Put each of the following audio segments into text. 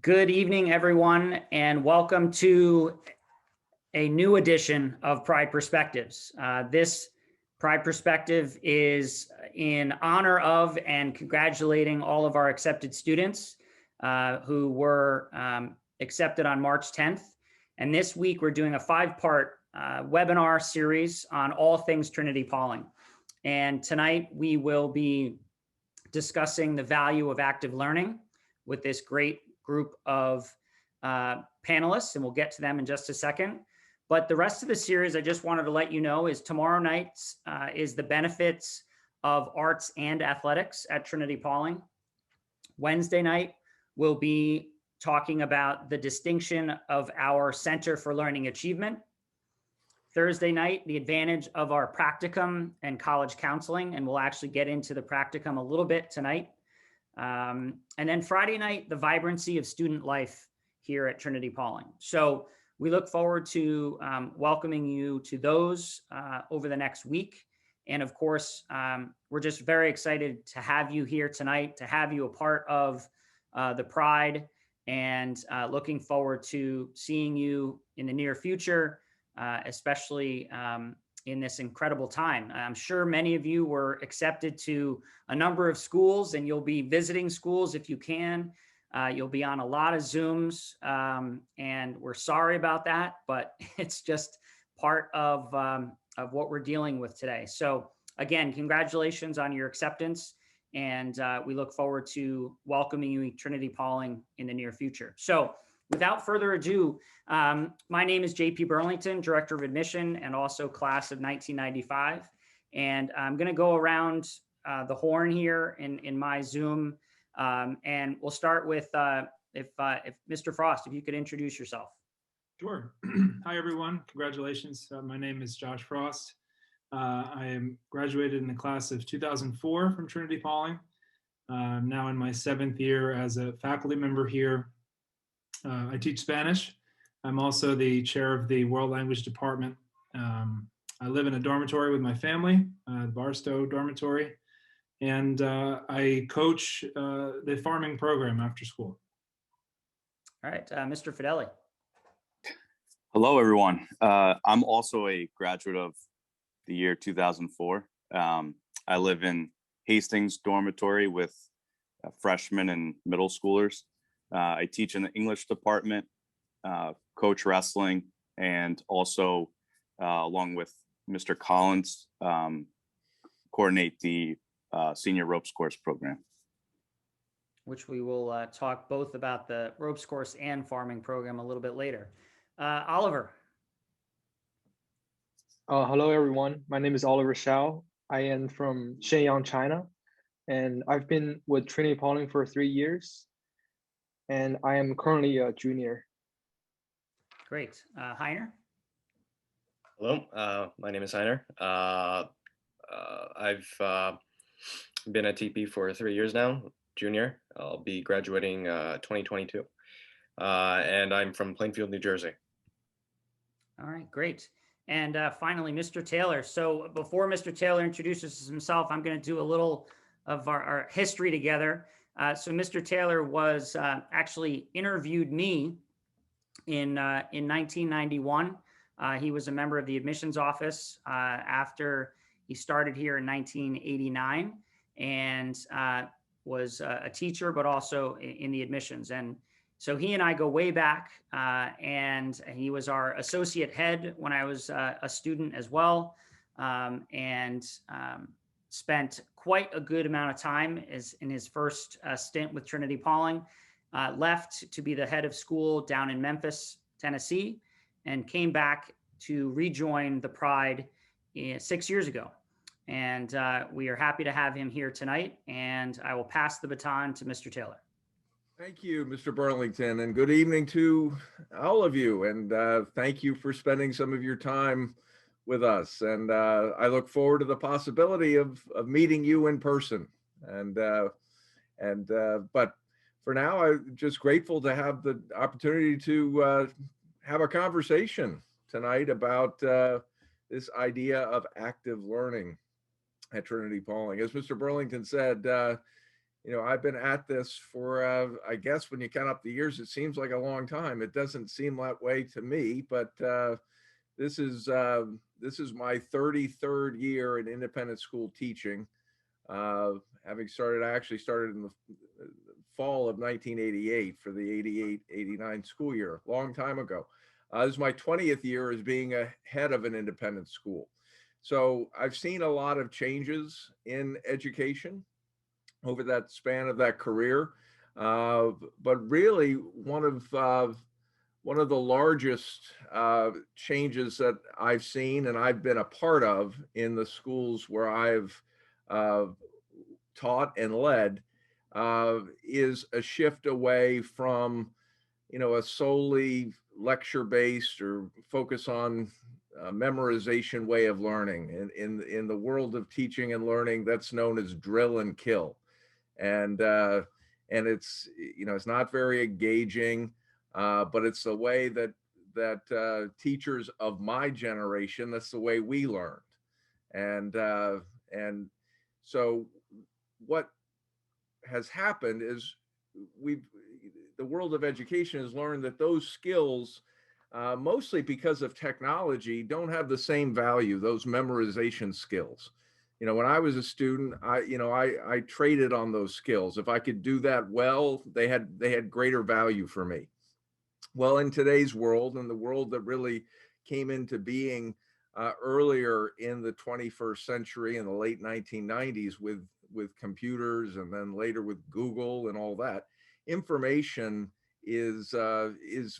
Good evening, everyone, and welcome to a new edition of Pride Perspectives. This Pride Perspective is in honor of and congratulating all of our accepted students who were accepted on March 10th. And this week, we're doing a 5-part webinar series on all things Trinity-Pawling. And tonight, we will be discussing the value of active learning with this great group of panelists, and we'll get to them in just a second. But the rest of the series, I just wanted to let you know, is tomorrow night is the benefits of arts and athletics at Trinity-Pawling. Wednesday night, we'll be talking about the distinction of our Center for Learning Achievement. Thursday night, the advantage of our practicum and college counseling, and we'll actually get into the practicum a little bit tonight. And then Friday night, the vibrancy of student life here at Trinity-Pawling. So we look forward to welcoming you to those over the next week. And of course, we're just very excited to have you here tonight, to have you a part of the Pride, and looking forward to seeing you in the near future, especially in this incredible time. I'm sure many of you were accepted to a number of schools, and you'll be visiting schools if you can. You'll be on a lot of Zooms, and we're sorry about that, but it's just part of what we're dealing with today. So again, congratulations on your acceptance, and we look forward to welcoming you to Trinity-Pawling in the near future. So without further ado, my name is JP Burlington, Director of Admission, and also class of 1995. And I'm going to go around the horn here in my Zoom, and we'll start with if Mr. Frost, if you could introduce yourself. Sure. Hi, everyone. Congratulations. My name is Josh Frost. I am graduated in the class of 2004 from Trinity-Pawling. I'm now in my 7th year as a faculty member here. I teach Spanish. I'm also the chair of the World Language Department. I live in a dormitory with my family, the Barstow dormitory, and I coach the farming program after school. All right, Mr. Fideli. Hello, everyone. I'm also a graduate of the year 2004. I live in Hastings dormitory with freshmen and middle schoolers. I teach in the English department, coach wrestling, and also, along with Mr. Collins, coordinate the senior ropes course program. Which we will talk both about the ropes course and farming program a little bit later. Oliver. Hello, everyone. My name is Oliver Xiao. I am from Shenyang, China, and I've been with Trinity-Pawling for 3 years. And I am currently a junior. Great. Heiner? Hello, my name is Heiner. I've been at TP for 3 years now, junior. I'll be graduating 2022. And I'm from Plainfield, New Jersey. All right, great. And finally, Mr. Taylor. So before Mr. Taylor introduces himself, I'm going to do a little of our history together. So Mr. Taylor was actually interviewed me in 1991. He was a member of the admissions office after he started here in 1989, and was a teacher, but also in the admissions. And so he and I go way back, and he was our associate head when I was a student as well, and spent quite a good amount of time in his first stint with Trinity-Pawling, left to be the head of school down in Memphis, Tennessee, and came back to rejoin the Pride 6 years ago. And we are happy to have him here tonight, and I will pass the baton to Mr. Taylor. Thank you, Mr. Burlington, and good evening to all of you. And thank you for spending some of your time with us. And I look forward to the possibility of meeting you in person. But for now, I'm just grateful to have the opportunity to have a conversation tonight about this idea of active learning at Trinity-Pawling. As Mr. Burlington said, I've been at this for, I guess when you count up the years, it seems like a long time. It doesn't seem that way to me, but this is my 33rd year in independent school teaching. Having started, I actually started in the fall of 1988 for the 88-89 school year, a long time ago. This is my 20th year as being a head of an independent school. So I've seen a lot of changes in education over that span of that career. But really one of the largest changes that I've seen and I've been a part of in the schools where I've taught and led is a shift away from, a solely lecture-based or focus on memorization way of learning. In the world of teaching and learning, that's known as drill and kill, and it's it's not very engaging, but it's the way that teachers of my generation, that's the way we learned, and so what has happened is the world of education has learned that those skills, mostly because of technology, don't have the same value, those memorization skills. When I was a student, I traded on those skills. If I could do that well, they had greater value for me. Well, in today's world, and the world that really came into being earlier in the 21st century, in the late 1990s, with computers, and then later with Google and all that, information is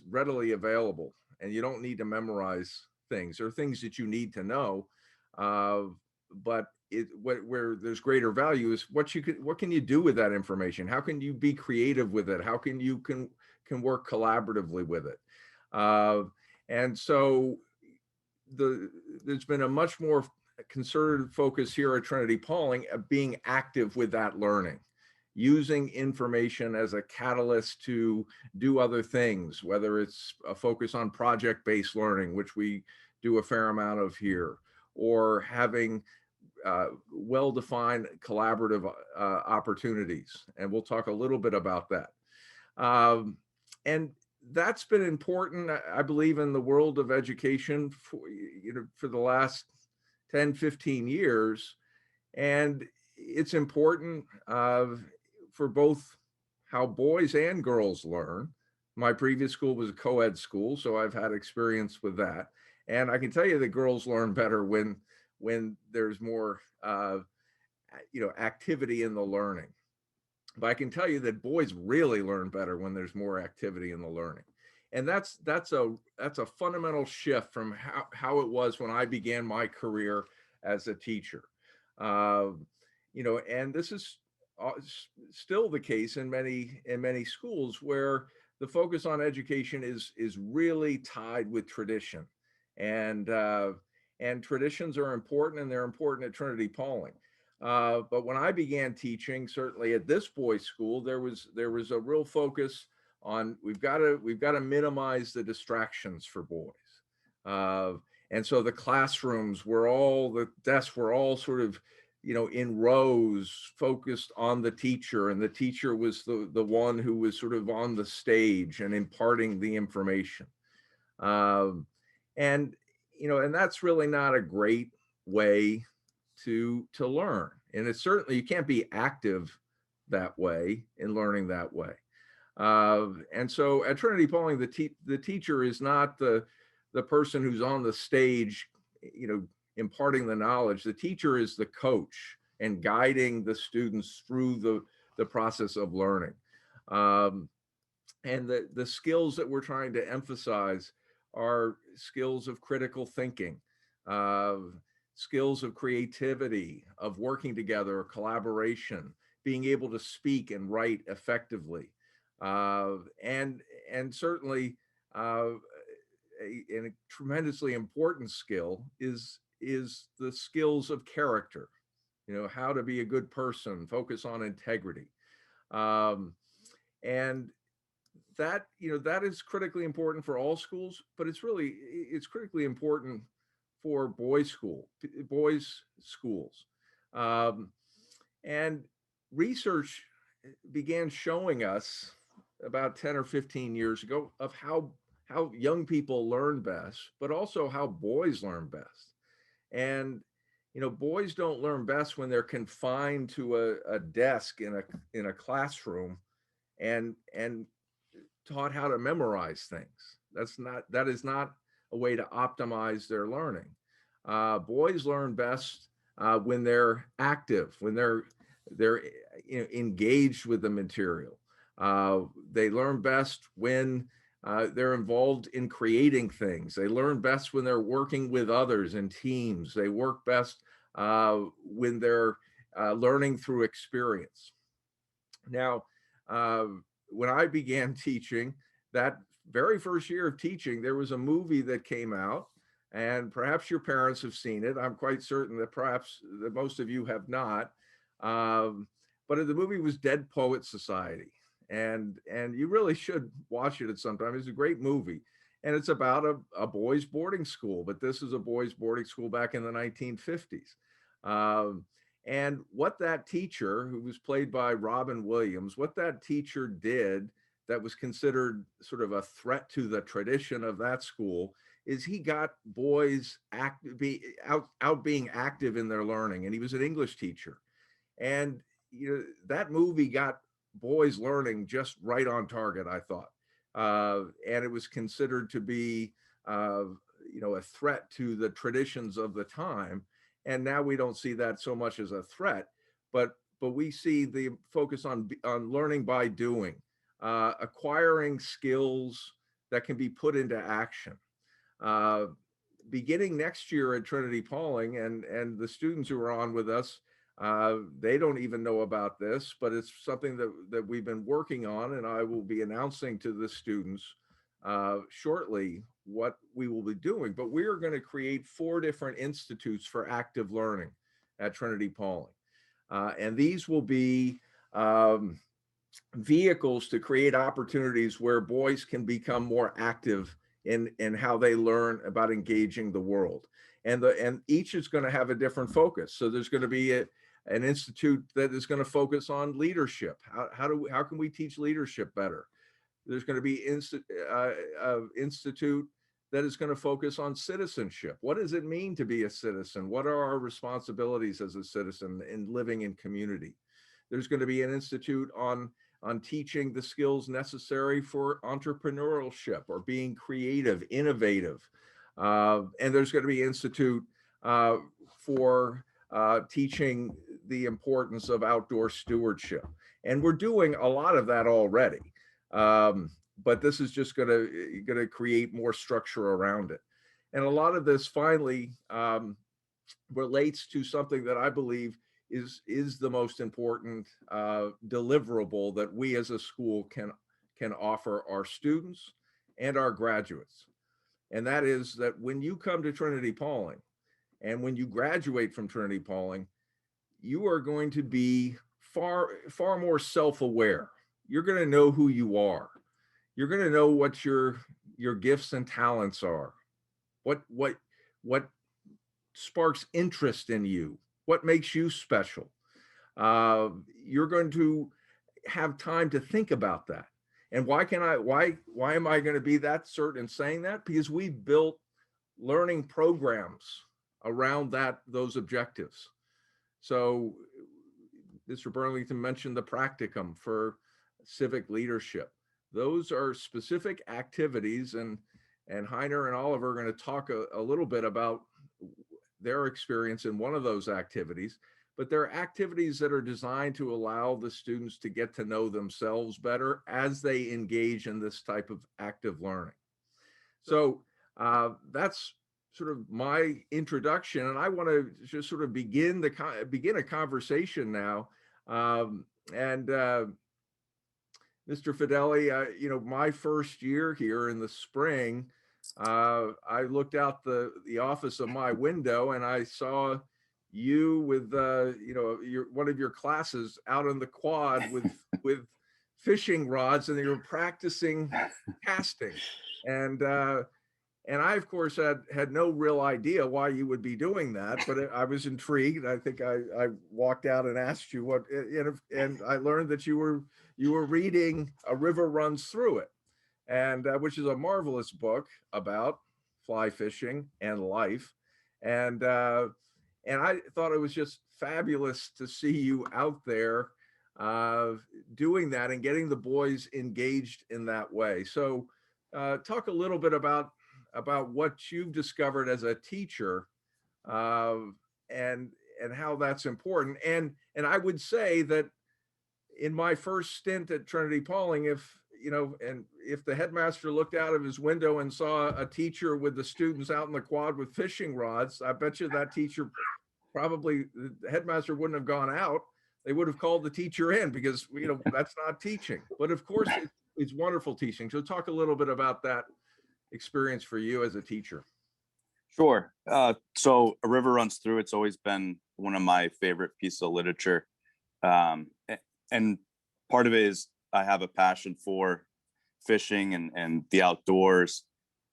readily available, and you don't need to memorize things. There are things that you need to know, but where there's greater value is what can you do with that information? How can you be creative with it? How can you work collaboratively with it? And so there's been a much more concerted focus here at Trinity-Pawling of being active with that learning, using information as a catalyst to do other things, whether it's a focus on project-based learning, which we do a fair amount of here, or having well-defined collaborative opportunities. And we'll talk a little bit about that. And that's been important, I believe, in the world of education for the last 10, 15 years. And it's important for both how boys and girls learn. My previous school was a co-ed school, so I've had experience with that. And I can tell you that girls learn better when there's more activity in the learning. But I can tell you that boys really learn better when there's more activity in the learning. And that's a fundamental shift from how it was when I began my career as a teacher. And this is still the case in many schools, where the focus on education is really tied with tradition. And traditions are important, and they're important at Trinity-Pawling. But when I began teaching, certainly at this boys' school, there was a real focus on we've got to minimize the distractions for boys. And so the classrooms the desks were all sort of, in rows, focused on the teacher, and the teacher was the one who was sort of on the stage and imparting the information. And that's really not a great way to learn. And it's certainly, you can't be active that way in learning that way. And so at Trinity-Pawling, the teacher is not the person who's on the stage, imparting the knowledge. The teacher is the coach and guiding the students through the process of learning. And the skills that we're trying to emphasize are skills of critical thinking, skills of creativity, of working together, collaboration, being able to speak and write effectively. And certainly a tremendously important skill is the skills of character, how to be a good person, focus on integrity. And that is critically important for all schools, but it's critically important for boys' schools. And research began showing us about 10 or 15 years ago of how young people learn best, but also how boys learn best. And boys don't learn best when they're confined to a desk in a classroom and taught how to memorize things. That is not a way to optimize their learning. Boys learn best when they're active, when they're engaged with the material. They learn best when they're involved in creating things. They learn best when they're working with others in teams. They work best when they're learning through experience. Now, when I began teaching, that very first year of teaching, there was a movie that came out, and perhaps your parents have seen it. I'm quite certain that perhaps that most of you have not. But the movie was Dead Poet Society, and you really should watch it at some time. It's a great movie, and it's about a boys' boarding school. But this is a boys' boarding school back in the 1950s. And what that teacher, who was played by Robin Williams, what that teacher did that was considered sort of a threat to the tradition of that school is he got boys out being active in their learning. And he was an English teacher. And that movie got boys learning just right on target, I thought. And it was considered to be a threat to the traditions of the time. And now we don't see that so much as a threat, but we see the focus on learning by doing, acquiring skills that can be put into action. Beginning next year at Trinity-Pawling, and the students who are on with us, they don't even know about this, but it's something that we've been working on, and I will be announcing to the students shortly what we will be doing. But we are going to create 4 different institutes for active learning at Trinity-Pawling. And these will be vehicles to create opportunities where boys can become more active in how they learn about engaging the world. And each is going to have a different focus. So there's going to be an institute that is going to focus on leadership. How can we teach leadership better? There's going to be institute that is going to focus on citizenship. What does it mean to be a citizen? What are our responsibilities as a citizen in living in community? There's going to be an institute on teaching the skills necessary for entrepreneurship or being creative, innovative. And there's going to be an institute for teaching the importance of outdoor stewardship. And we're doing a lot of that already. But this is just going to create more structure around it. And a lot of this finally relates to something that I believe is the most important deliverable that we as a school can offer our students and our graduates. And that is that when you come to Trinity-Pawling and when you graduate from Trinity-Pawling, you are going to be far more self-aware. You're going to know who you are. You're going to know what your gifts and talents are. What sparks interest in you. What makes you special. You're going to have time to think about that. And why am I going to be that certain in saying that? Because we built learning programs around those objectives. So Mr. Burlington mentioned the practicum for civic leadership. Those are specific activities, and Heiner and Oliver are going to talk a little bit about their experience in one of those activities, but they're activities that are designed to allow the students to get to know themselves better as they engage in this type of active learning. So that's sort of my introduction, and I want to just sort of begin a conversation now. Mr. Fedeli, my first year here in the spring, I looked out the office of my window and I saw you with one of your classes out on the quad with fishing rods, and you were practicing casting. And And I, of course, had no real idea why you would be doing that, but I was intrigued. I think I walked out and asked you what, and I learned that you were reading A River Runs Through It, and which is a marvelous book about fly fishing and life. And I thought it was just fabulous to see you out there doing that and getting the boys engaged in that way. So talk a little bit about what you've discovered as a teacher, and how that's important. And I would say that in my first stint at Trinity-Pawling, if the headmaster looked out of his window and saw a teacher with the students out in the quad with fishing rods, I bet you that teacher probably, the headmaster wouldn't have gone out. They would have called the teacher in, because that's not teaching. But of course, it's wonderful teaching. So talk a little bit about that experience for you as a teacher. Sure. So A River Runs Through It's always been one of my favorite pieces of literature. And part of it is I have a passion for fishing and the outdoors.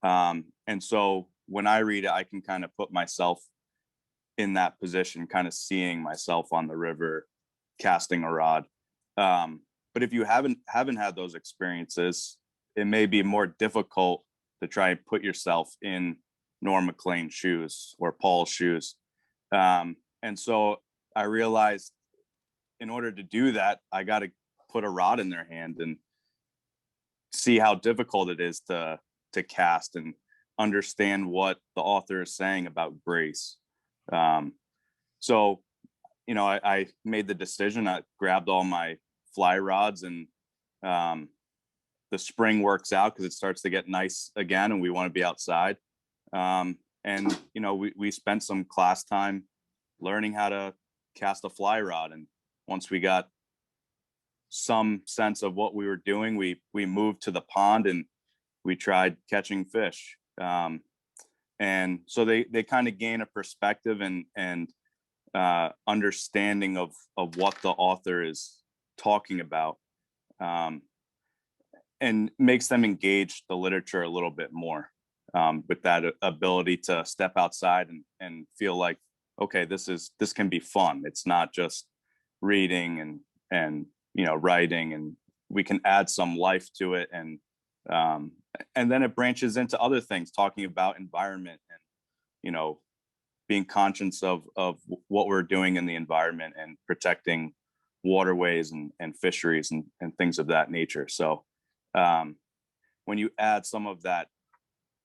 And so when I read it, I can kind of put myself in that position, kind of seeing myself on the river, casting a rod. But if you haven't had those experiences, it may be more difficult to try and put yourself in Norm McLean's shoes or Paul's shoes. And so I realized in order to do that, I got to put a rod in their hand and see how difficult it is to cast and understand what the author is saying about grace. So, I made the decision. I grabbed all my fly rods, and the spring works out because it starts to get nice again and we want to be outside. And we spent some class time learning how to cast a fly rod. And once we got some sense of what we were doing, we moved to the pond and we tried catching fish. And so they kind of gain a perspective and understanding of what the author is talking about, and makes them engage the literature a little bit more, with that ability to step outside and feel like, okay, this can be fun. It's not just reading and writing, and we can add some life to it. And then it branches into other things, talking about environment and being conscious of what we're doing in the environment and protecting waterways and fisheries and things of that nature. So when you add some of that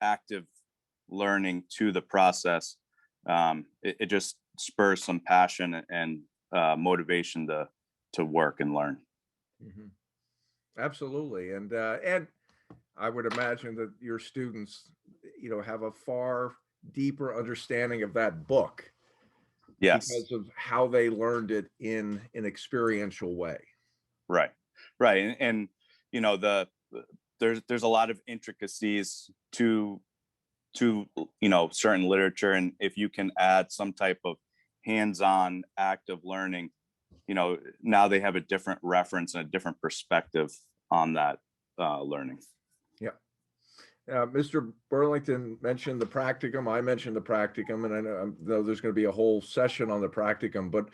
active learning to the process, it just spurs some passion and motivation to work and learn. Mm-hmm. Absolutely. And I would imagine that your students, have a far deeper understanding of that book. Yes. Because of how they learned it in an experiential way. Right. And there's a lot of intricacies to certain literature, and if you can add some type of hands-on active learning, now they have a different reference and a different perspective on that learning. Yeah. Mr. Burlington mentioned the practicum. I mentioned the practicum, and I know there's going to be a whole session on the practicum, but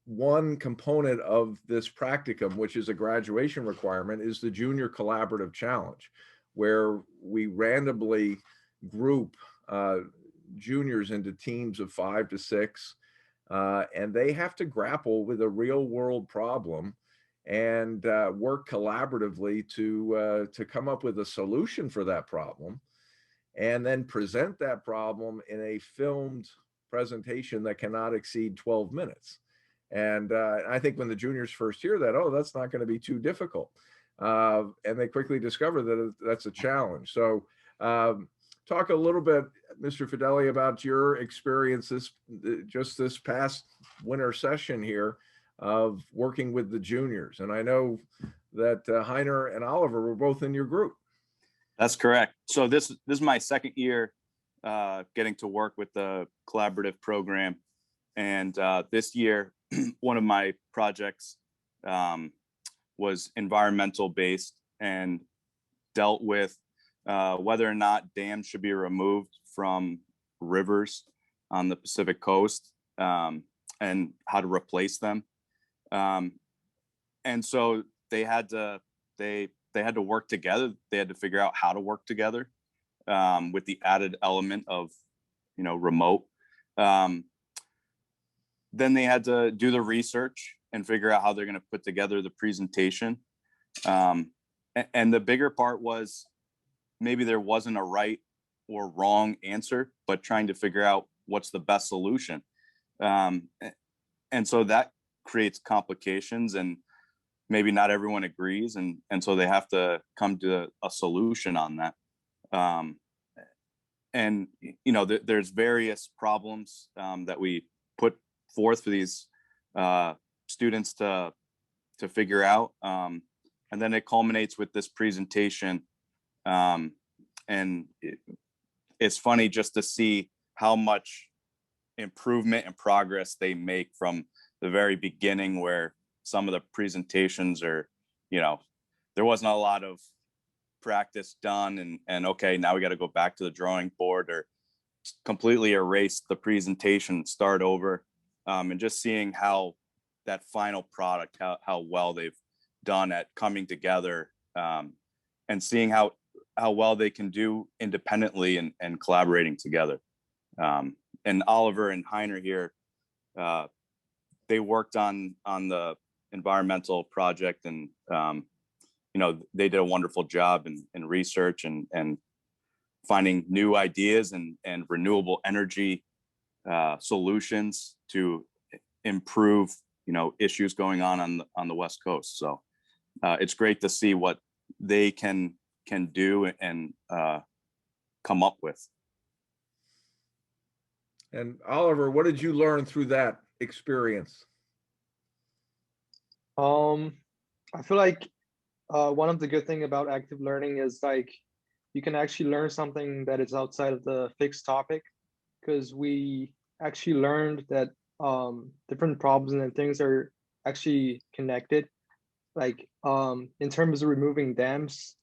one component of this practicum, which is a graduation requirement, is the Junior Collaborative Challenge, where we randomly group juniors into teams of 5 to 6, and they have to grapple with a real world problem and work collaboratively to come up with a solution for that problem, and then present that problem in a filmed presentation that cannot exceed 12 minutes. And I think when the juniors first hear that, oh, that's not going to be too difficult. And they quickly discover that that's a challenge. So talk a little bit, Mr. Fideli, about your experiences just this past winter session here of working with the juniors. And I know that Heiner and Oliver were both in your group. That's correct. So this is my second year getting to work with the collaborative program. And this year, one of my projects was environmental based and dealt with whether or not dams should be removed from rivers on the Pacific coast, and how to replace them. And so they had to work together. They had to figure out how to work together, with the added element of, remote. Then they had to do the research and figure out how they're going to put together the presentation. And the bigger part was, maybe there wasn't a right or wrong answer, but trying to figure out what's the best solution. And so that creates complications, and maybe not everyone agrees. And so they have to come to a solution on that. And, there's various problems that we put forth for these students to figure out. And then it culminates with this presentation. And it's funny just to see how much improvement and progress they make from the very beginning, where some of the presentations are, there wasn't a lot of practice done, and okay, now we got to go back to the drawing board, or completely erase the presentation, start over. And just seeing how that final product, how well they've done at coming together, and seeing how well they can do independently and collaborating together. And Oliver and Heiner here, they worked on the environmental project, and they did a wonderful job in research and finding new ideas and renewable energy solutions to improve issues going on the West Coast. So it's great to see what they can do and come up with. And Oliver, what did you learn through that experience? I feel like one of the good thing about active learning is like you can actually learn something that is outside of the fixed topic, because we actually learned that different problems and things are actually connected. Like in terms of removing dams,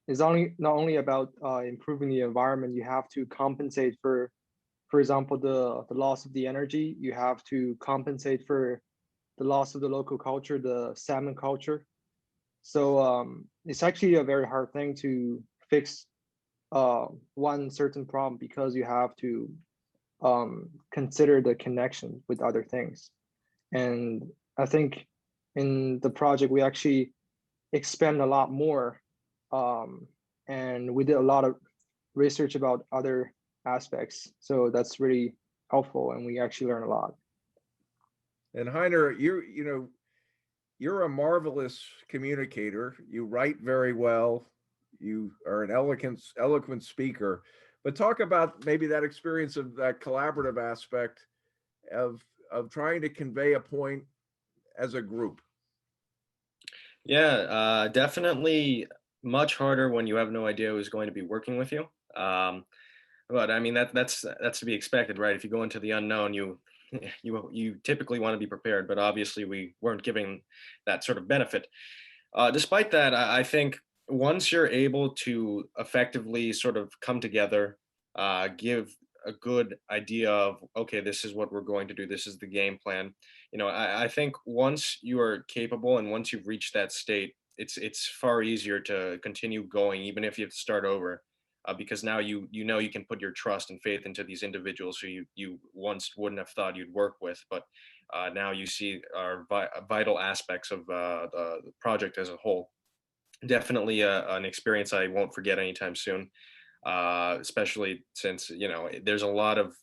it's not only about improving the environment. You have to compensate for example, the loss of the energy. You have to compensate for the loss of the local culture, the salmon culture. So it's actually a very hard thing to fix one certain problem, because you have to consider the connection with other things. And I think in the project, we actually expand a lot more. And we did a lot of research about other aspects. So that's really helpful, and we actually learn a lot. And Heiner, you're a marvelous communicator. You write very well. You are an eloquent speaker. But talk about maybe that experience of that collaborative aspect of trying to convey a point as a group. Yeah, definitely much harder when you have no idea who's going to be working with you. But I mean, that's to be expected, right? If you go into the unknown, you typically want to be prepared, but obviously we weren't given that sort of benefit. Despite that, I think once you're able to effectively sort of come together, give a good idea of, okay, this is what we're going to do, this is the game plan. I think once you are capable and once you've reached that state, it's far easier to continue going, even if you have to start over. Because now you can put your trust and faith into these individuals who you once wouldn't have thought you'd work with, but now you see are vital aspects of the project as a whole. Definitely an experience I won't forget anytime soon, especially since there's a lot of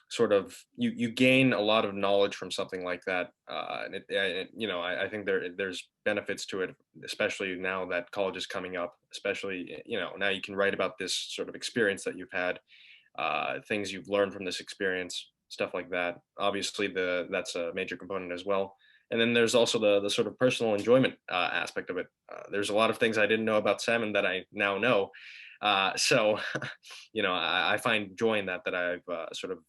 sort of you gain a lot of knowledge from something like that, and I think there's benefits to it, especially now that college is coming up. Especially now you can write about this sort of experience that you've had, things you've learned from this experience, stuff like that. Obviously, that's a major component as well. And then there's also the sort of personal enjoyment aspect of it. There's a lot of things I didn't know about salmon that I now know. So I find joy in that I've sort of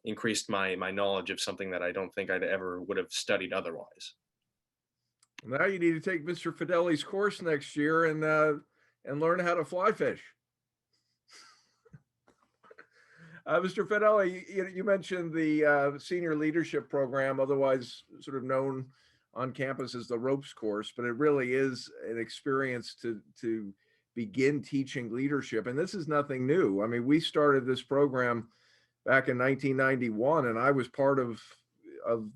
increased my knowledge of something that I don't think I'd ever would have studied otherwise. Now you need to take Mr. Fideli's course next year and learn how to fly fish. Mr. Fedeli, you mentioned the senior leadership program, otherwise sort of known on campus as the ropes course, but it really is an experience to begin teaching leadership. And this is nothing new. I mean, we started this program back in 1991, and I was part of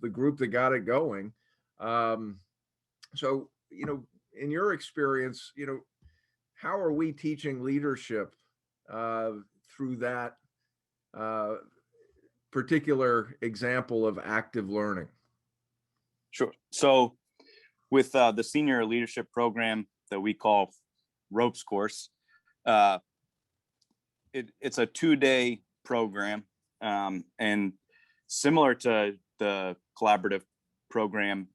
the group that got it going. So, in your experience, how are we teaching leadership through that particular example of active learning? Sure. So with the senior leadership program that we call ropes course, it's a 2-day program, and similar to the collaborative program,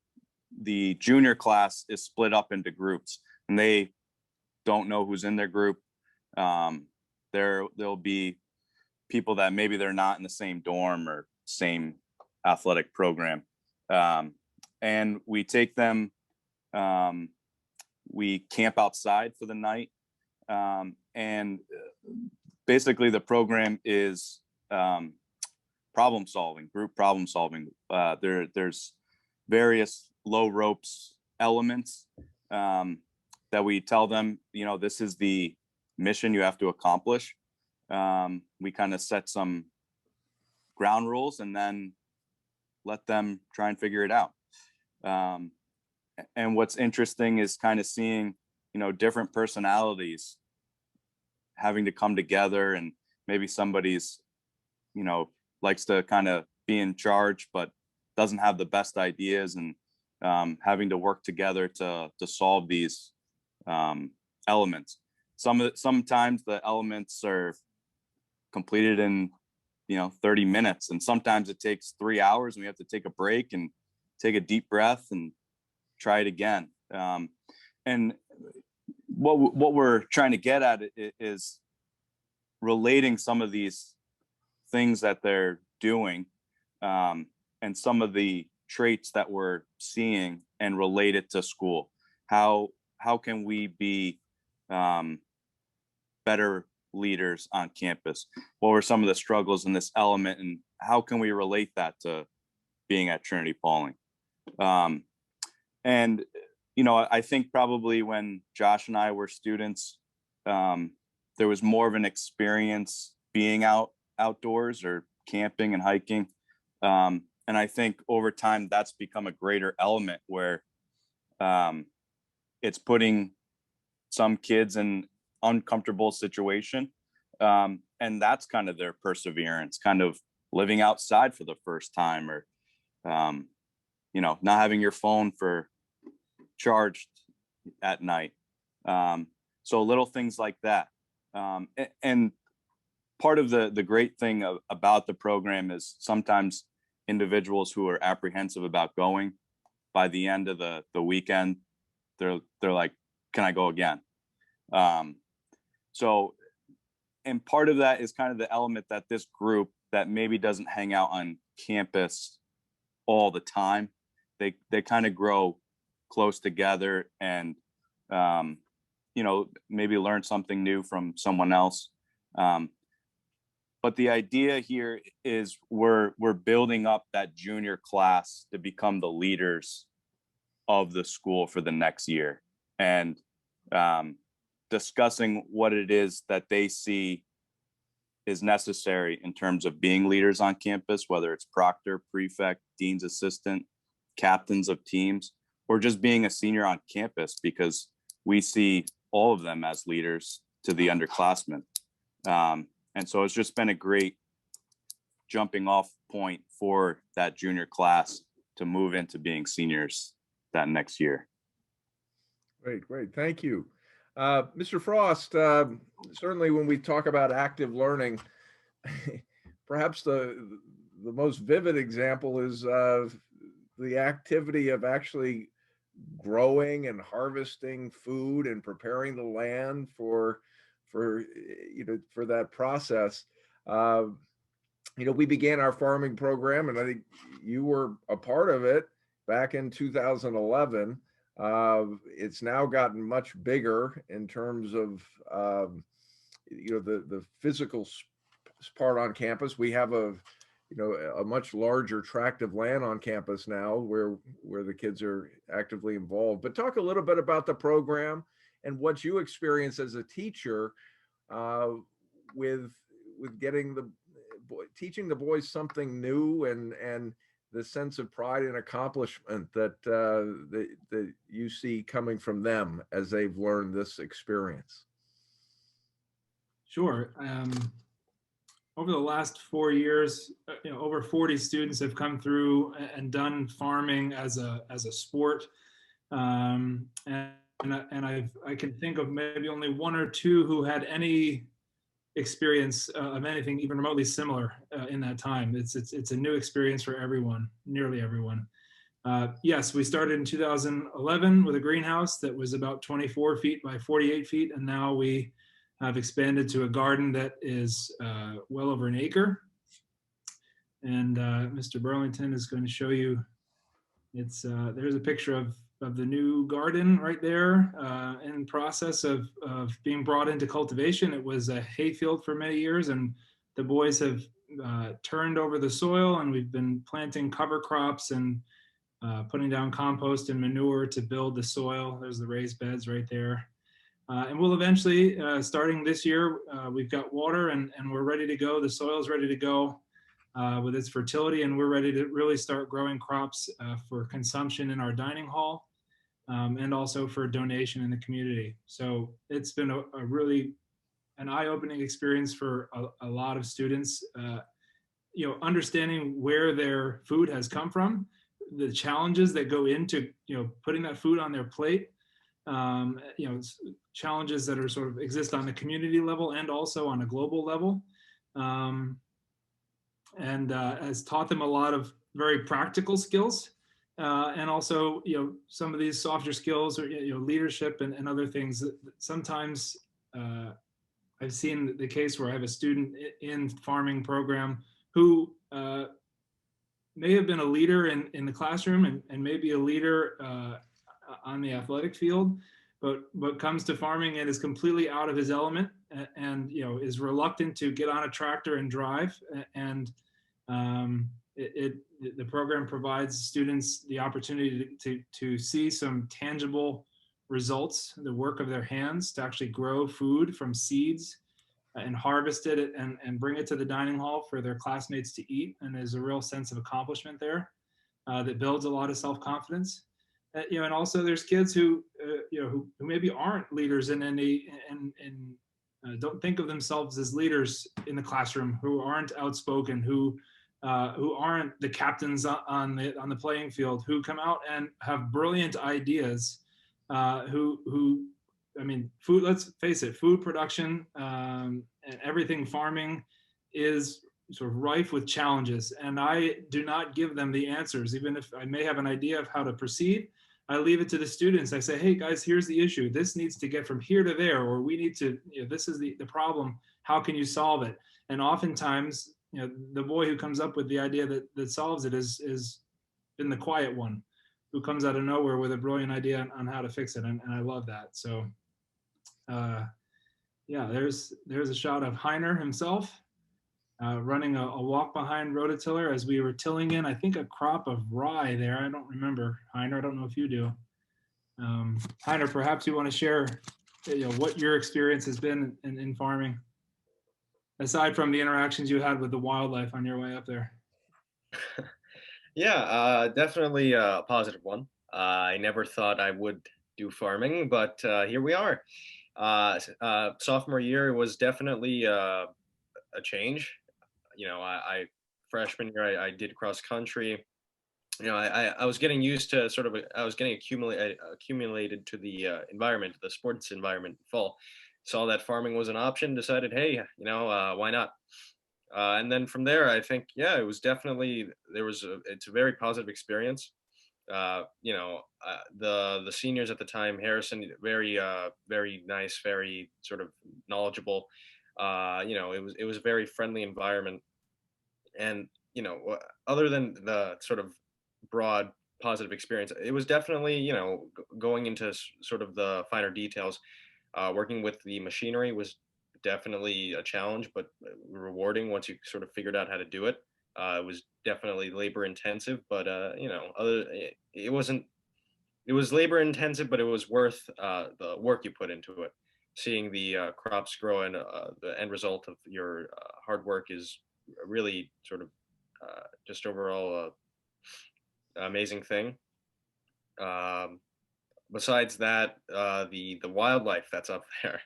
the junior class is split up into groups, and they don't know who's in their group. There'll be people that maybe they're not in the same dorm or same athletic program, and we take them. We camp outside for the night, and basically the program is problem solving, group problem solving. There's various low ropes elements that we tell them, this is the mission you have to accomplish. We kind of set some ground rules and then let them try and figure it out. And what's interesting is kind of seeing, different personalities having to come together, and maybe somebody's, likes to kind of be in charge, but doesn't have the best ideas, and having to work together to solve these elements. Sometimes the elements are completed in 30 minutes, and sometimes it takes 3 hours, and we have to take a break and take a deep breath and try it again. And what we're trying to get at is relating some of these things that they're doing, and some of the traits that we're seeing, and relate it to school. How can we be better leaders on campus? What were some of the struggles in this element, and how can we relate that to being at Trinity-Pawling? And I think probably when Josh and I were students, there was more of an experience being outdoors or camping and hiking. And I think over time that's become a greater element, where it's putting some kids in uncomfortable situation. And that's kind of their perseverance, kind of living outside for the first time, or, not having your phone charged at night. So little things like that. And part of the great thing about the program is sometimes individuals who are apprehensive about going, by the end of the weekend, they're like, can I go again? So, and part of that is kind of the element that this group that maybe doesn't hang out on campus all the time, they kind of grow close together, and maybe learn something new from someone else. But the idea here is we're building up that junior class to become the leaders of the school for the next year, and discussing what it is that they see is necessary in terms of being leaders on campus, whether it's proctor, prefect, dean's assistant, captains of teams, or just being a senior on campus, because we see all of them as leaders to the underclassmen. And so it's just been a great jumping off point for that junior class to move into being seniors that next year. Great. Thank you. Mr. Frost, certainly when we talk about active learning, perhaps the most vivid example is the activity of actually growing and harvesting food and preparing the land for that process. We began our farming program, and I think you were a part of it back in 2011. It's now gotten much bigger in terms of the physical part on campus. We have a much larger tract of land on campus now where the kids are actively involved. But talk a little bit about the program and what you experience as a teacher with teaching the boys something new and the sense of pride and accomplishment that you see coming from them as they've learned this experience. Sure. Over the last 4 years, over 40 students have come through and done farming as a sport, and I can think of maybe only one or two who had any experience of anything even remotely similar in that time. It's a new experience for everyone, nearly everyone. Yes, we started in 2011 with a greenhouse that was about 24 feet by 48 feet, and now we have expanded to a garden that is well over an acre. And Mr. Burlington is going to show you, there's a picture of the new garden right there in process of being brought into cultivation. It was a hayfield for many years, and the boys have turned over the soil, and we've been planting cover crops and putting down compost and manure to build the soil. There's the raised beds right there. And we'll eventually, starting this year, we've got water and we're ready to go. The soil is ready to go with its fertility, and we're ready to really start growing crops for consumption in our dining hall and also for donation in the community. So it's been a really an eye-opening experience for a lot of students, understanding where their food has come from, the challenges that go into, putting that food on their plate. Challenges that are sort of exist on the community level and also on a global level, and has taught them a lot of very practical skills, and also some of these softer skills or leadership and other things that sometimes I've seen the case where I have a student in farming program who may have been a leader in the classroom and maybe a leader on the athletic field, but comes to farming and is completely out of his element and is reluctant to get on a tractor and drive. And the program provides students the opportunity to see some tangible results, the work of their hands, to actually grow food from seeds and harvest it and bring it to the dining hall for their classmates to eat. And there's a real sense of accomplishment there that builds a lot of self-confidence. And also there's kids who maybe aren't leaders in any and don't think of themselves as leaders in the classroom, who aren't outspoken, who aren't the captains on the playing field, who come out and have brilliant ideas, food, let's face it, food production and everything farming is sort of rife with challenges, and I do not give them the answers. Even if I may have an idea of how to proceed, I leave it to the students. I say, hey guys, here's the issue. This needs to get from here to there, or we need to, this is the problem. How can you solve it? And oftentimes, the boy who comes up with the idea that solves it is been the quiet one, who comes out of nowhere with a brilliant idea on how to fix it. And I love that. So there's a shot of Heiner himself running a walk behind rototiller as we were tilling in, I think, a crop of rye there. I don't remember. Heiner, I don't know if you do. Heiner, perhaps you want to share what your experience has been in farming, aside from the interactions you had with the wildlife on your way up there. Yeah, definitely a positive one. I never thought I would do farming, but here we are. Sophomore year was definitely a change. I freshman year, I did cross country. I was getting used to I was getting accumulated to the environment, the sports environment in fall. Saw that farming was an option, decided, hey, why not? And then from there, I think, yeah, it was definitely, it's a very positive experience. The seniors at the time, Harrison, very nice, very sort of knowledgeable. It was a very friendly environment. And, other than the sort of broad positive experience, it was definitely, going into sort of the finer details, working with the machinery was definitely a challenge, but rewarding once you sort of figured out how to do it. It was definitely labor intensive, but it wasn't. It was labor intensive, but it was worth the work you put into it. Seeing the crops grow and the end result of your hard work is really sort of just overall amazing thing. Um, Besides that, the wildlife that's up there,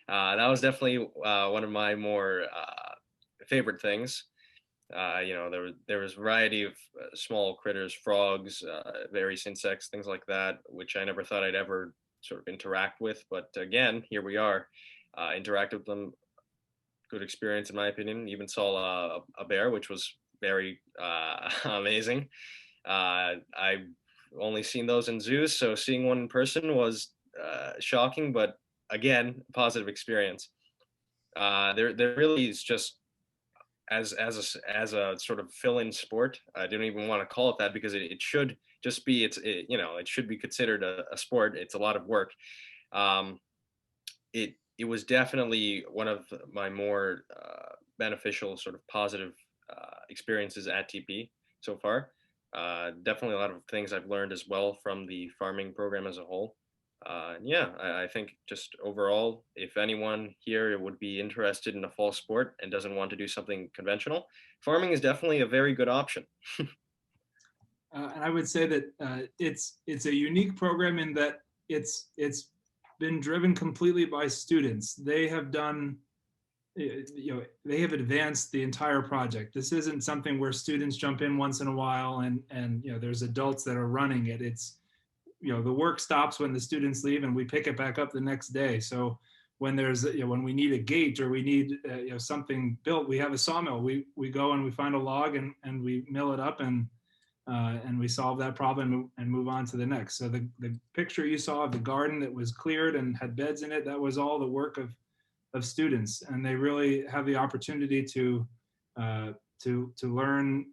that was definitely one of my more favorite things. There was a variety of small critters, frogs, various insects, things like that, which I never thought I'd ever sort of interact with. But again, here we are, interacted with them. Good experience, in my opinion. Even saw a bear, which was very amazing. I've only seen those in zoos, so seeing one in person was shocking, but again, a positive experience. There really is just as a sort of fill-in sport. I don't even want to call it that because it should just be it should be considered a sport. It's a lot of work. Um, it was definitely one of my more beneficial sort of positive experiences at TP so far. Definitely a lot of things I've learned as well from the farming program as a whole. Yeah, I think just overall, if anyone here would be interested in a fall sport and doesn't want to do something conventional, farming is definitely a very good option. And I would say that it's a unique program in that it's been driven completely by students. They have done, they have advanced the entire project. This isn't something where students jump in once in a while and there's adults that are running it. It's, the work stops when the students leave and we pick it back up the next day. So when there's, when we need a gate or we need, something built, we have a sawmill. We go and we find a log and we mill it up and we solve that problem and move on to the next. So the picture you saw of the garden that was cleared and had beds in it, that was all the work of students, and they really have the opportunity to learn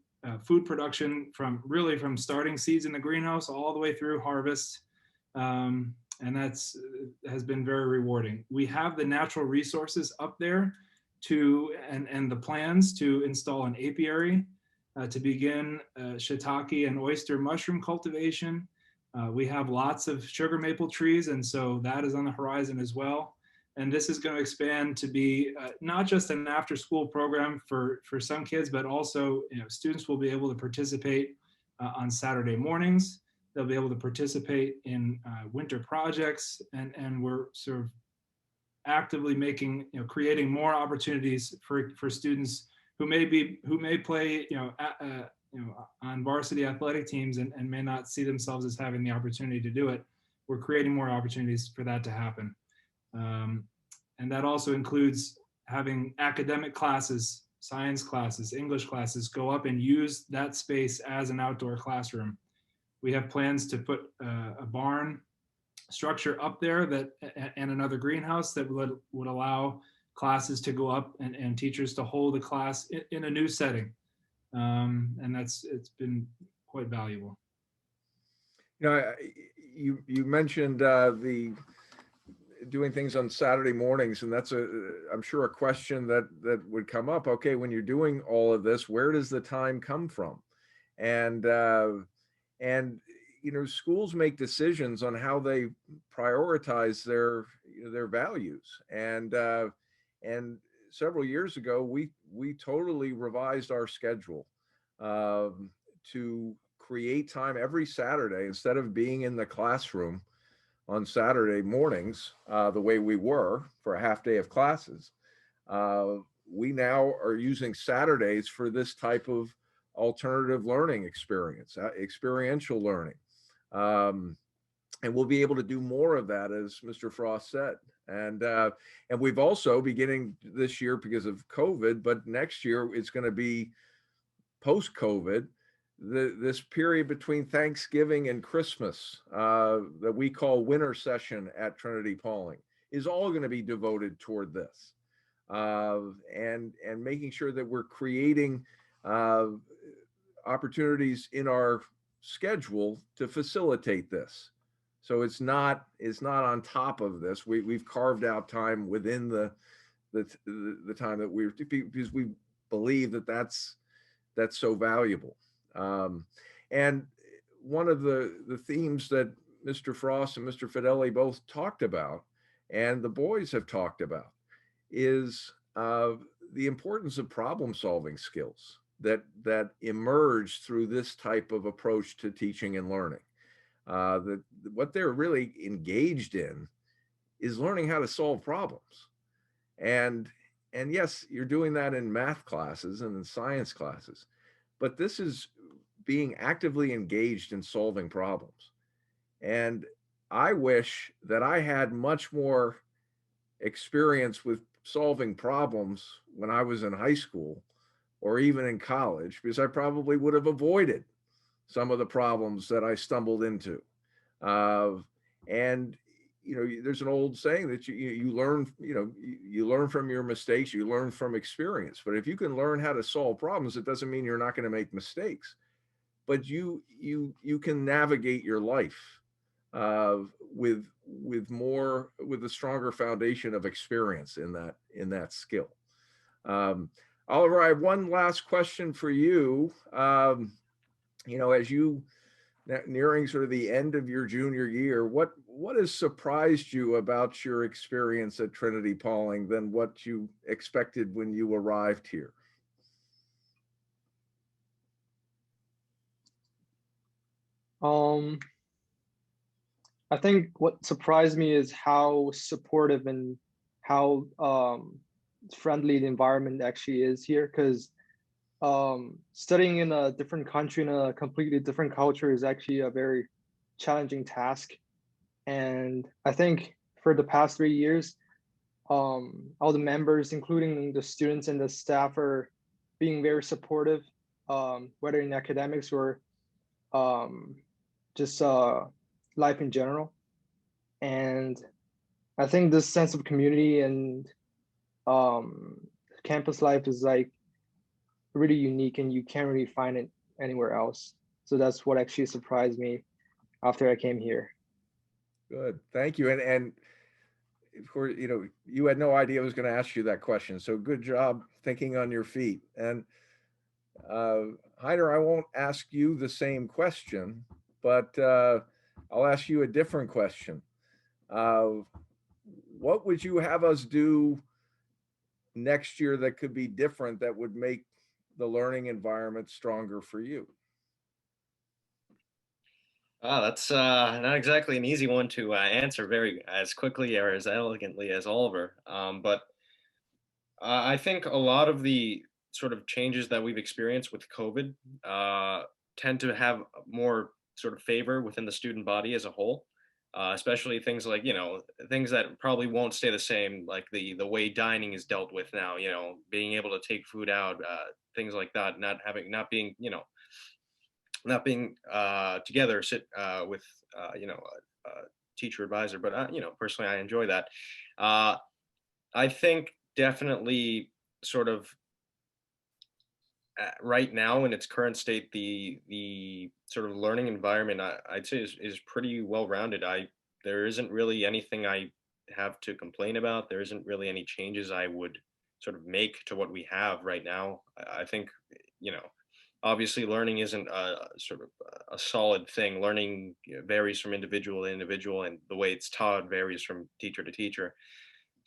food production from starting seeds in the greenhouse all the way through harvest, and has been very rewarding. We have the natural resources up there and the plans to install an apiary to begin shiitake and oyster mushroom cultivation. We have lots of sugar maple trees, and so that is on the horizon as well. And this is going to expand to be not just an after-school program for some kids, but also students will be able to participate on Saturday mornings. They'll be able to participate in winter projects, and we're sort of actively creating more opportunities for students who may play on varsity athletic teams and may not see themselves as having the opportunity to do it. We're creating more opportunities for that to happen. And that also includes having academic classes, science classes, English classes go up and use that space as an outdoor classroom. We have plans to put a barn structure up there and another greenhouse that would allow classes to go up and teachers to hold a class in a new setting. And it's been quite valuable. You mentioned the doing things on Saturday mornings, and that's I'm sure a question that would come up. Okay, when you're doing all of this, where does the time come from? And schools make decisions on how they prioritize their values. And several years ago, we totally revised our schedule to create time every Saturday. Instead of being in the classroom on Saturday mornings, the way we were for a half day of classes, we now are using Saturdays for this type of alternative learning experience, experiential learning. And we'll be able to do more of that, as Mr. Frost said. And we've also, beginning this year because of COVID, but next year it's going to be post-COVID, this period between Thanksgiving and Christmas that we call winter session at Trinity-Pawling is all going to be devoted toward this, and making sure that we're creating opportunities in our schedule to facilitate this. So it's not on top of this. We've carved out time within the the time that because we believe that that's so valuable. And one of the themes that Mr. Frost and Mr. Fedeli both talked about, and the boys have talked about, is the importance of problem solving skills that emerge through this type of approach to teaching and learning. What they're really engaged in is learning how to solve problems. And yes, you're doing that in math classes and in science classes, but this is being actively engaged in solving problems. And I wish that I had much more experience with solving problems when I was in high school or even in college, because I probably would have avoided some of the problems that I stumbled into. And there's an old saying that you learn, you learn from your mistakes, you learn from experience. But if you can learn how to solve problems, it doesn't mean you're not going to make mistakes, but you can navigate your life with a stronger foundation of experience in that skill. Oliver, I have one last question for you. As you nearing sort of the end of your junior year, what has surprised you about your experience at Trinity-Pawling than what you expected when you arrived here? I think what surprised me is how supportive and how friendly the environment actually is here. Because studying in a different country in a completely different culture is actually a very challenging task. And I think for the past 3 years, all the members, including the students and the staff, are being very supportive, whether in academics or just life in general. And I think this sense of community and campus life is like really unique, and you can't really find it anywhere else. So that's what actually surprised me after I came here. Good, thank you. And of course, you had no idea I was going to ask you that question, so good job thinking on your feet. And Heiner, I won't ask you the same question, but I'll ask you a different question. What would you have us do next year that could be different, that would make the learning environment stronger for you? That's not exactly an easy one to answer very as quickly or as elegantly as Oliver. But I think a lot of the sort of changes that we've experienced with COVID tend to have more sort of favor within the student body as a whole. Especially things like, things that probably won't stay the same, like the way dining is dealt with now, being able to take food out, things like that, not being together, sit with, a teacher advisor. But, personally, I enjoy that. I think definitely sort of right now in its current state, the sort of learning environment, I'd say is pretty well rounded. There isn't really anything I have to complain about. There isn't really any changes I would sort of make to what we have right now. I think, obviously learning isn't a sort of a solid thing. Learning varies from individual to individual, and the way it's taught varies from teacher to teacher.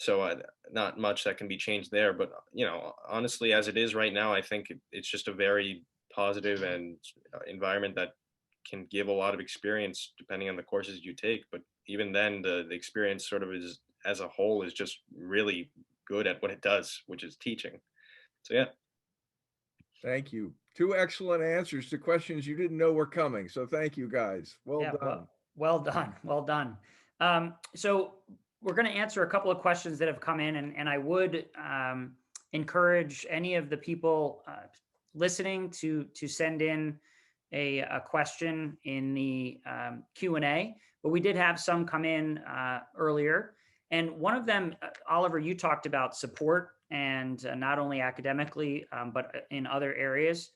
So not much that can be changed there. But honestly, as it is right now, I think it's just a very positive and environment that can give a lot of experience depending on the courses you take. But even then, the experience sort of is, as a whole, is just really good at what it does, which is teaching. So yeah. Thank you. Two excellent answers to questions you didn't know were coming. So thank you, guys. Well done. Well done. Well done. So we're going to answer a couple of questions that have come in, and I would encourage any of the people listening to send in a question in the Q&A, but we did have some come in earlier. And one of them, Oliver, you talked about support, and not only academically, but in other areas.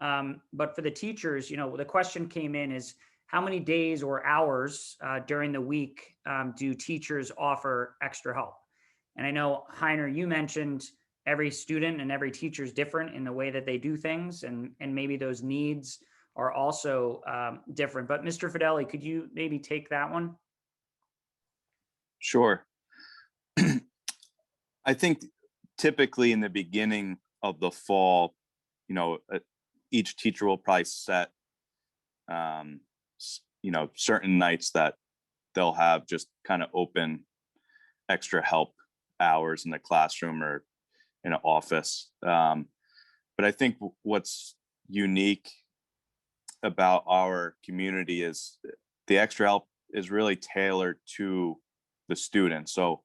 But for the teachers, the question came in is, how many days or hours during the week do teachers offer extra help? And I know, Heiner, you mentioned every student and every teacher is different in the way that they do things, and maybe those needs are also different. But Mr. Fedeli, could you maybe take that one? Sure. I think typically in the beginning of the fall, each teacher will probably set, certain nights that they'll have just kind of open extra help hours in the classroom or in an office. But I think what's unique about our community is the extra help is really tailored to the student. So,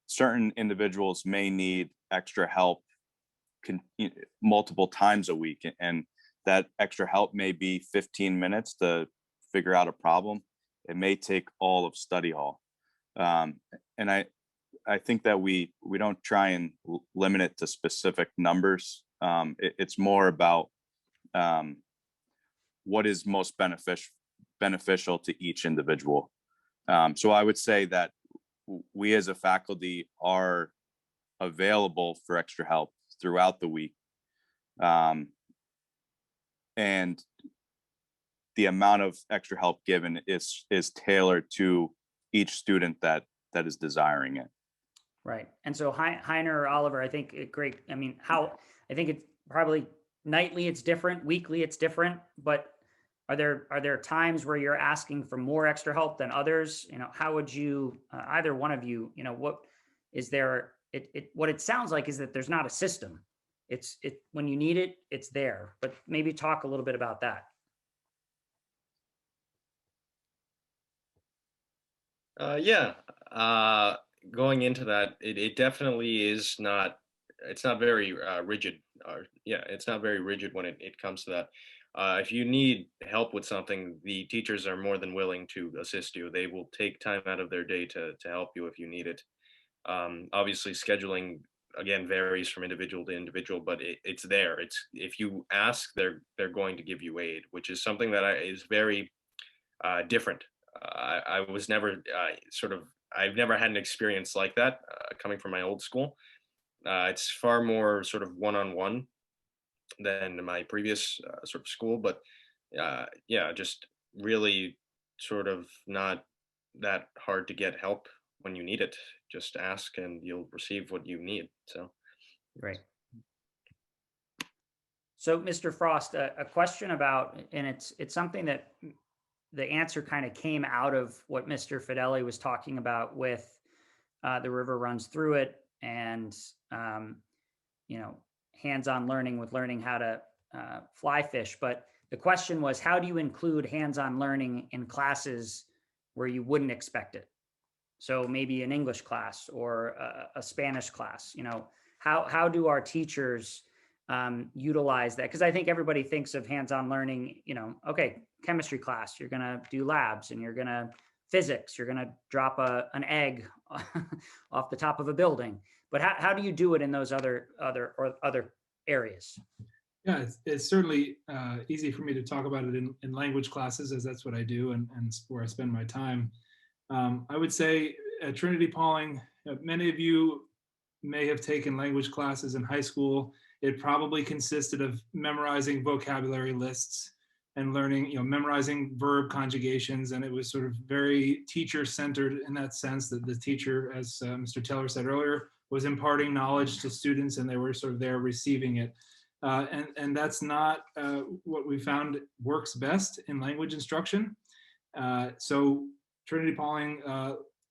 certain individuals may need extra help multiple times a week, and that extra help may be 15 minutes to figure out a problem. It may take all of study hall. And I think that we don't try and limit it to specific numbers. It's more about what is most beneficial to each individual. So I would say that we as a faculty are available for extra help throughout the week. And the amount of extra help given is tailored to each student that is desiring it. Right. And so Heiner or Oliver, I think great. I mean, I think it's probably nightly it's different, weekly it's different, but are there times where you're asking for more extra help than others? How would you, either one of you, what is there, what it sounds like is that there's not a system. It's when you need it, it's there, but maybe talk a little bit about that. Going into that, it definitely is not, it's not very rigid. It's not very rigid when it comes to that. If you need help with something, the teachers are more than willing to assist you. They will take time out of their day to help you if you need it. Obviously, scheduling again varies from individual to individual, but it's there. It's, if you ask, they're going to give you aid, which is something that is very different. I was never I've never had an experience like that coming from my old school. It's far more sort of one-on-one than my previous sort of school, but just really sort of not that hard to get help when you need it. Just ask and you'll receive what you need. So Right. So Mr. Frost, a question about, and it's something that the answer kind of came out of what Mr. Fedeli was talking about with the river runs through it, and hands-on learning with learning how to fly fish. But the question was, how do you include hands-on learning in classes where you wouldn't expect it? So maybe an English class or a Spanish class. How do our teachers utilize that? Because I think everybody thinks of hands-on learning, okay, chemistry class, you're going to do labs, and you're going to physics, you're going to drop an egg off the top of a building. But how do you do it in those other areas? Yeah, it's certainly easy for me to talk about it in language classes, as that's what I do and where I spend my time. I would say at Trinity-Pawling, many of you may have taken language classes in high school. It probably consisted of memorizing vocabulary lists and learning, memorizing verb conjugations. And it was sort of very teacher-centered in that sense, that the teacher, as Mr. Taylor said earlier, was imparting knowledge to students, and they were sort of there receiving it. And that's not what we found works best in language instruction. So Trinity-Pawling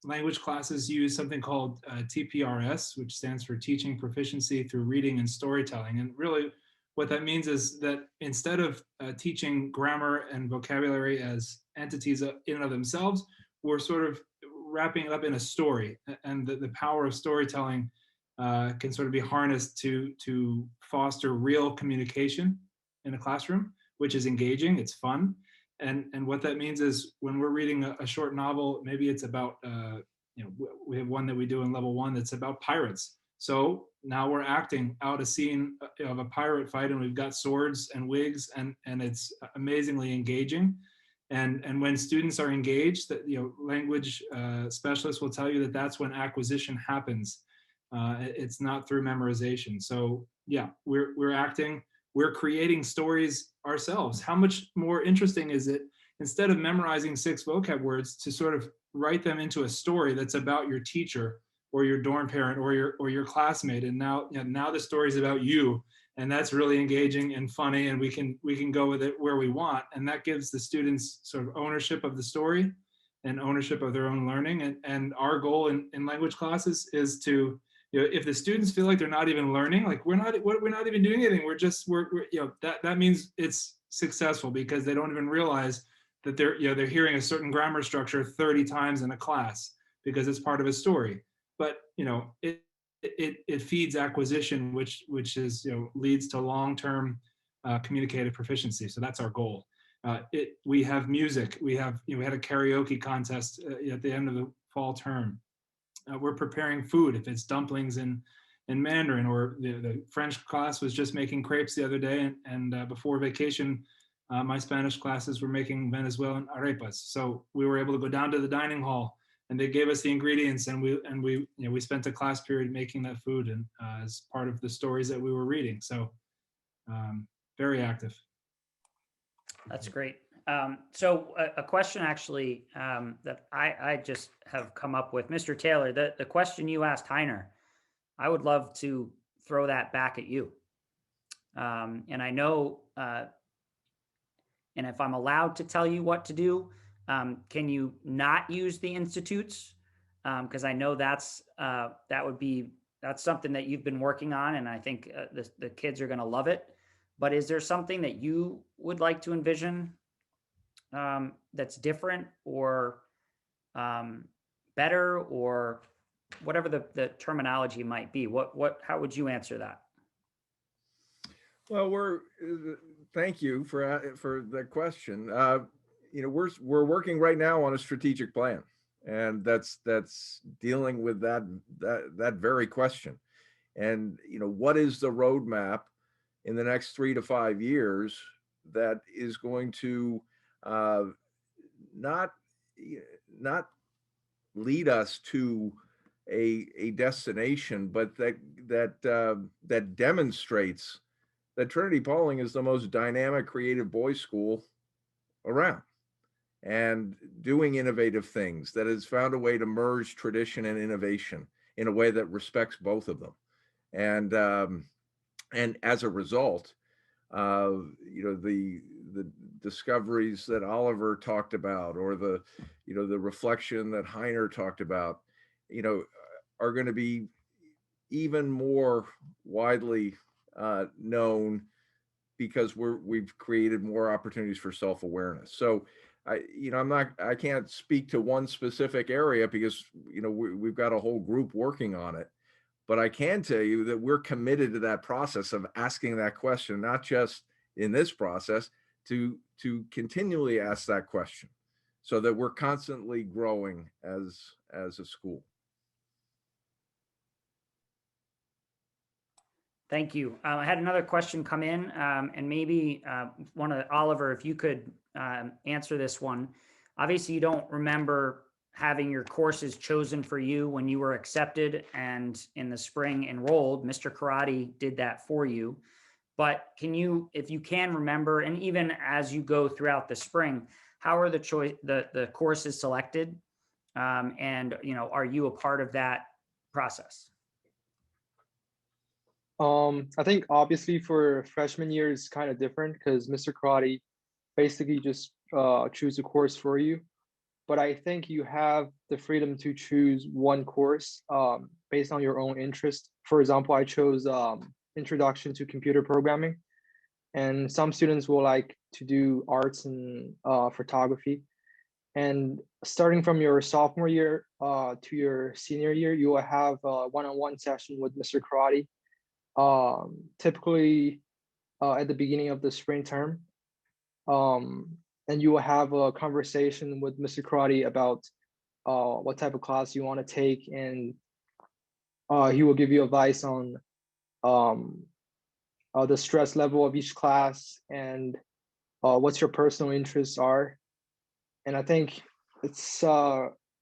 language classes use something called TPRS, which stands for Teaching Proficiency Through Reading and Storytelling. And really what that means is that instead of teaching grammar and vocabulary as entities in and of themselves, we're sort of wrapping it up in a story. And the power of storytelling can sort of be harnessed to foster real communication in a classroom, which is engaging, it's fun. And what that means is when we're reading a short novel, maybe it's about, we have one that we do in level 1 that's about pirates. So now we're acting out a scene of a pirate fight, and we've got swords and wigs, and it's amazingly engaging. And when students are engaged, that, you know, language specialists will tell you that that's when acquisition happens. It's not through memorization. So yeah, we're acting, we're creating stories ourselves. How much more interesting is it, instead of memorizing 6 vocab words, to sort of write them into a story that's about your teacher or your dorm parent or your classmate, and now, you know, now the story is about you, and that's really engaging and funny, and we can go with it where we want, and that gives the students sort of ownership of the story and ownership of their own learning. And our goal in language classes is to, you know, if the students feel like they're not even learning, like we're not even doing anything, we're you know, that means it's successful, because they don't even realize that they're, you know, they're hearing a certain grammar structure 30 times in a class because it's part of a story. But, you know, it feeds acquisition, which is, you know, leads to long-term communicative proficiency. So that's our goal. We have music. We have, you know, we had a karaoke contest at the end of the fall term. We're preparing food, if it's dumplings in Mandarin, or the French class was just making crepes the other day, and before vacation, my Spanish classes were making Venezuelan arepas. So we were able to go down to the dining hall, and they gave us the ingredients, and we you know, we spent a class period making that food, and as part of the stories that we were reading. So very active. That's great. So a question actually that I just have come up with, Mr. Taylor, the question you asked Heiner, I would love to throw that back at you. And I know, and if I'm allowed to tell you what to do, can you not use the institutes? Because I know that's something that you've been working on, and I think the kids are going to love it. But is there something that you would like to envision that's different, or better, or whatever the terminology might be? How would you answer that? Well, thank you for the question. You know, we're working right now on a strategic plan, and that's dealing with that very question. And, you know, what is the roadmap in the next 3 to 5 years that is going to not lead us to a destination, but that demonstrates that Trinity-Pawling is the most dynamic, creative boys' school around, and doing innovative things, that has found a way to merge tradition and innovation in a way that respects both of them. And as a result, you know, the discoveries that Oliver talked about, or the reflection that Heiner talked about, you know, are going to be even more widely known, because we've created more opportunities for self-awareness. So I can't speak to one specific area, because, you know, we've got a whole group working on it. But I can tell you that we're committed to that process of asking that question, not just in this process, to continually ask that question, so that we're constantly growing as a school. Thank you. I had another question come in, and maybe Oliver, if you could answer this one. Obviously, you don't remember having your courses chosen for you when you were accepted and in the spring enrolled. Mr. Karate did that for you. But can you, if you can remember, and even as you go throughout the spring, how are the courses selected? And, you know, are you a part of that process? I think obviously for freshman year it's kind of different, because Mr. Karate basically just choose a course for you. But I think you have the freedom to choose one course based on your own interest. For example, I chose Introduction to Computer Programming, and some students will like to do arts and photography. And starting from your sophomore year to your senior year, you will have a one-on-one session with Mr. Karate, typically at the beginning of the spring term. And you will have a conversation with Mr. Karate about what type of class you want to take, and he will give you advice on the stress level of each class, and what your personal interests are. And I think it's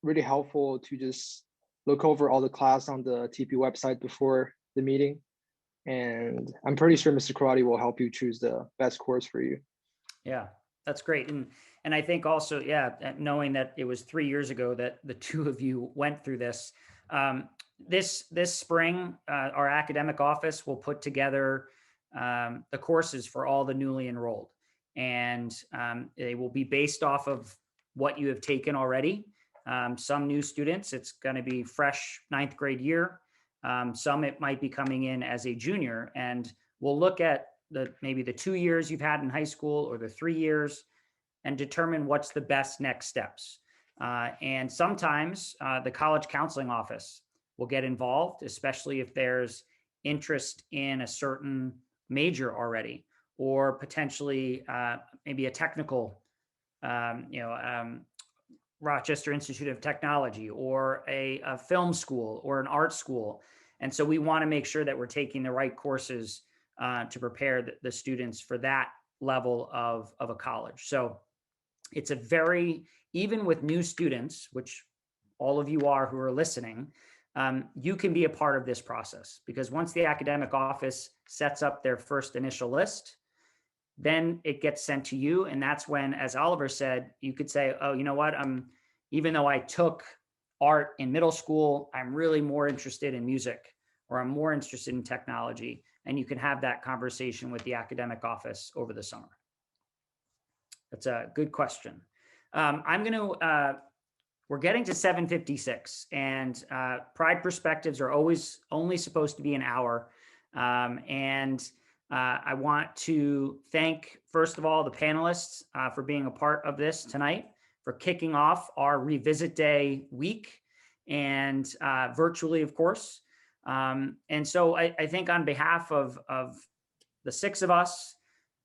really helpful to just look over all the class on the TP website before the meeting. And I'm pretty sure Mr. Karate will help you choose the best course for you. Yeah, that's great. And I think also, yeah, knowing that it was 3 years ago that the two of you went through this, this spring, our academic office will put together the courses for all the newly enrolled. And they will be based off of what you have taken already. Some new students, it's going to be fresh 9th grade year. Some it might be coming in as a junior, and we'll look at maybe the 2 years you've had in high school or the 3 years and determine what's the best next steps. And sometimes the college counseling office will get involved, especially if there's interest in a certain major already, or potentially maybe a technical, Rochester Institute of Technology, or a film school or an art school. And so we want to make sure that we're taking the right courses to prepare the students for that level of a college. So it's a very, even with new students, which all of you are who are listening, you can be a part of this process, because once the academic office sets up their first initial list, then it gets sent to you. And that's when, as Oliver said, you could say, oh, you know what? Even though I took art in middle school, I'm really more interested in music, or I'm more interested in technology. And you can have that conversation with the academic office over the summer. That's a good question. We're getting to 7:56, and Pride Perspectives are always only supposed to be an hour. I want to thank, first of all, the panelists for being a part of this tonight, for kicking off our Revisit Day week, and virtually, of course. And so I think on behalf of the 6 of us,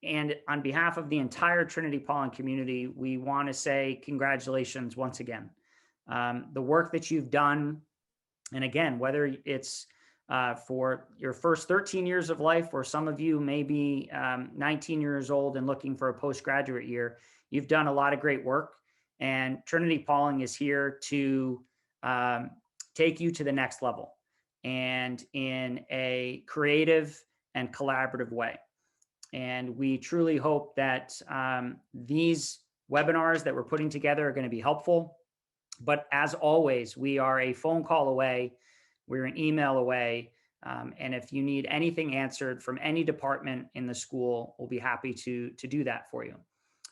and on behalf of the entire Trinity-Pawling community, we want to say congratulations once again. The work that you've done, and again, whether it's for your first 13 years of life, or some of you may be 19 years old and looking for a postgraduate year, you've done a lot of great work. And Trinity-Pawling is here to take you to the next level, and in a creative and collaborative way. And we truly hope that these webinars that we're putting together are going to be helpful. But as always, we are a phone call away, we're an email away. And if you need anything answered from any department in the school, we'll be happy to do that for you.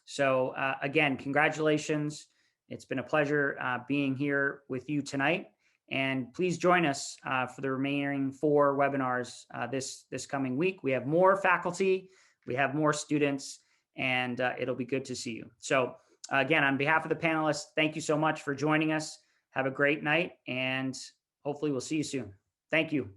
So again, congratulations. It's been a pleasure being here with you tonight. And please join us for the remaining 4 webinars this coming week. We have more faculty, we have more students, and it'll be good to see you. So again, on behalf of the panelists, thank you so much for joining us. Have a great night, and hopefully we'll see you soon. Thank you.